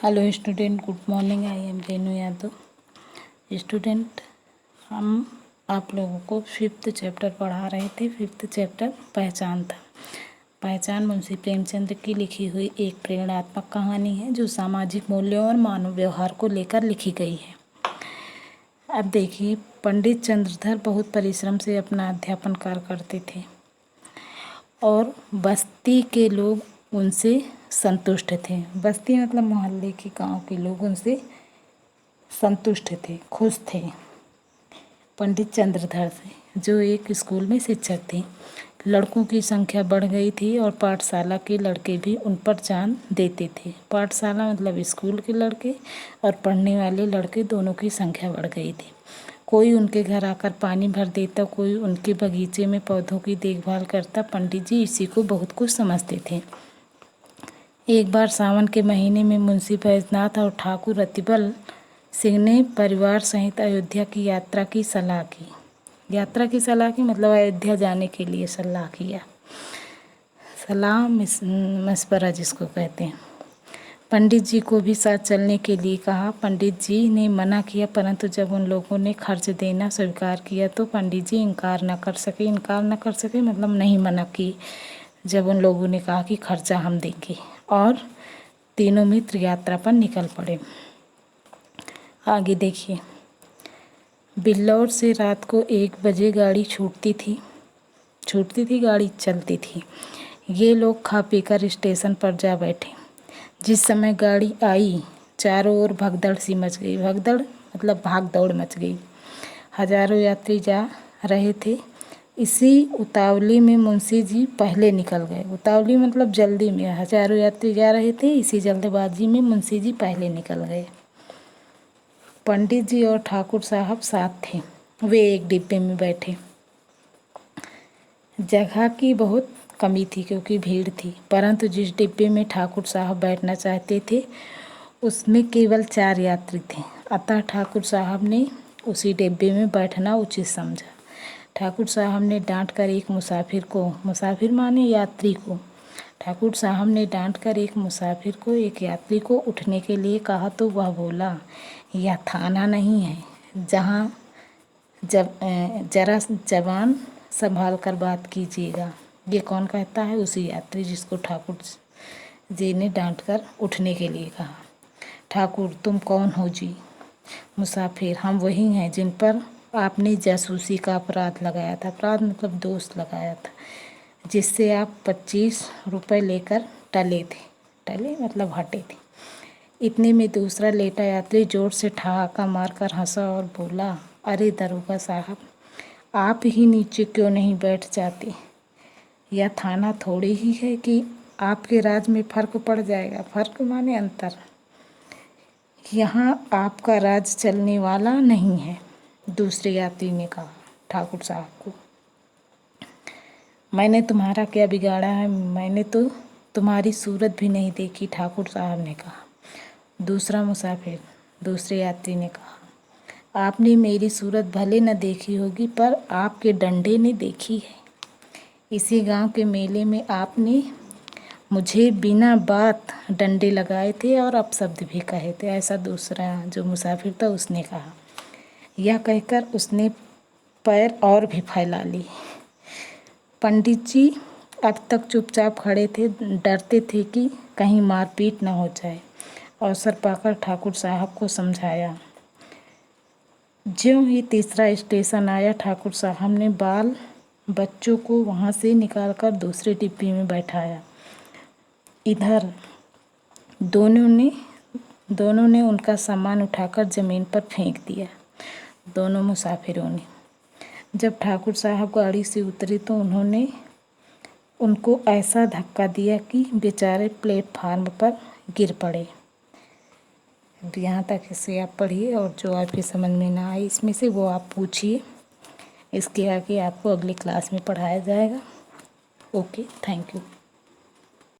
Hello student, good morning. I am Renu Yadav. Student, हम आप लोगों को 5th चैप्टर पढ़ा रहे थे। 5th चैप्टर पहचान था। पहचान मुंशी प्रेमचंद की लिखी हुई एक प्रेरणात्मक कहानी है जो सामाजिक मूल्यों और मानव व्यवहार को लेकर लिखी गई है। अब देखिए, पंडित चंद्रधर बहुत परिश्रम से अपना अध्यापन कार्य करते थे और बस्ती के लोग उनसे संतुष्ट थे। बस्ती मतलब मोहल्ले के गांव के लोग उनसे संतुष्ट थे, खुश थे पंडित चंद्रधर से, जो एक स्कूल में शिक्षक थे। लड़कों की संख्या बढ़ गई थी और पाठशाला के लड़के भी उन पर जान देते थे। पाठशाला मतलब स्कूल के लड़के और पढ़ने वाले लड़के दोनों की संख्या बढ़ गई थी। कोई उनके घर आकर पानी भर देता, कोई उनके बगीचे में पौधों की देखभाल करता। पंडित जी इसी को बहुत कुछ समझते थे। एक बार सावन के महीने में मुंशी बैजनाथ और ठाकुर रतिबल सिंह ने परिवार सहित अयोध्या की यात्रा की सलाह की। यात्रा की सलाह की मतलब अयोध्या जाने के लिए सलाह किया। सलाह मशवरा जिसको कहते हैं। पंडित जी को भी साथ चलने के लिए कहा। पंडित जी ने मना किया, परंतु जब उन लोगों ने खर्च देना स्वीकार किया तो पंडित जी इनकार न कर सके मतलब नहीं मना की। जब उन लोगों ने कहा कि खर्चा हम देंगे, और तीनों मित्र यात्रा पर निकल पड़े। आगे देखिए, बिल्लौर से रात को 1 बजे गाड़ी छूटती थी, गाड़ी चलती थी। ये लोग खा पीकर स्टेशन पर जा बैठे। जिस समय गाड़ी आई, चारों ओर भगदड़ सी मच गई। भगदड़ मतलब भाग दौड़ मच गई। हजारों यात्री जा रहे थे। इसी उतावली में मुंशी जी पहले निकल गए। उतावली मतलब जल्दी में। हजारों यात्री जा रहे थे, इसी जल्दबाजी में मुंशी जी पहले निकल गए। पंडित जी और ठाकुर साहब साथ थे। वे एक डिब्बे में बैठे। जगह की बहुत कमी थी क्योंकि भीड़ थी, परंतु जिस डिब्बे में ठाकुर साहब बैठना चाहते थे उसमें केवल 4 यात्री थे। अतः ठाकुर साहब ने उसी डिब्बे में बैठना उचित समझा। ठाकुर साहब ने डांट कर एक मुसाफिर माने यात्री को, ठाकुर साहब ने डांट कर एक यात्री को उठने के लिए कहा तो वह बोला, यह थाना नहीं है जहाँ जरा जबान संभाल कर बात कीजिएगा। ये कौन कहता है? उसी यात्री जिसको ठाकुर जी ने डांट कर उठने के लिए कहा। ठाकुर, तुम कौन हो जी? मुसाफिर, हम वही हैं जिन पर आपने जासूसी का अपराध लगाया था। अपराध मतलब दोष लगाया था, जिससे आप 25 रुपये लेकर टले थे। टले मतलब हटे थे। इतने में दूसरा लेटा यात्री जोर से ठहाका मारकर हंसा और बोला, अरे दरोगा साहब, आप ही नीचे क्यों नहीं बैठ जाते? यह थाना थोड़ी ही है कि आपके राज में फर्क पड़ जाएगा। फर्क माने अंतर। यहाँ आपका राज चलने वाला नहीं है। दूसरे यात्री ने कहा ठाकुर साहब को। मैंने तुम्हारा क्या बिगाड़ा है? मैंने तो तुम्हारी सूरत भी नहीं देखी, ठाकुर साहब ने कहा। दूसरे यात्री ने कहा, आपने मेरी सूरत भले न देखी होगी, पर आपके डंडे ने देखी है। इसी गांव के मेले में आपने मुझे बिना बात डंडे लगाए थे और अपशब्द भी कहे थे। ऐसा दूसरा जो मुसाफिर था उसने कहा। यह कहकर उसने पैर और भी फैला ली। पंडित जी अब तक चुपचाप खड़े थे, डरते थे कि कहीं मारपीट न हो जाए। अवसर पाकर ठाकुर साहब को समझाया। ज्यों ही तीसरा स्टेशन आया, ठाकुर साहब ने बाल बच्चों को वहाँ से निकालकर दूसरे डिब्बे में बैठाया। इधर दोनों ने उनका सामान उठाकर ज़मीन पर फेंक दिया। दोनों मुसाफिरों ने। जब ठाकुर साहब गाड़ी से उतरे तो उन्होंने उनको ऐसा धक्का दिया कि बेचारे प्लेटफार्म पर गिर पड़े। यहाँ तक इसे आप पढ़िए, और जो आपकी समझ में ना आए इसमें से वो आप पूछिए। इसके आगे आपको अगली क्लास में पढ़ाया जाएगा। Okay, thank you.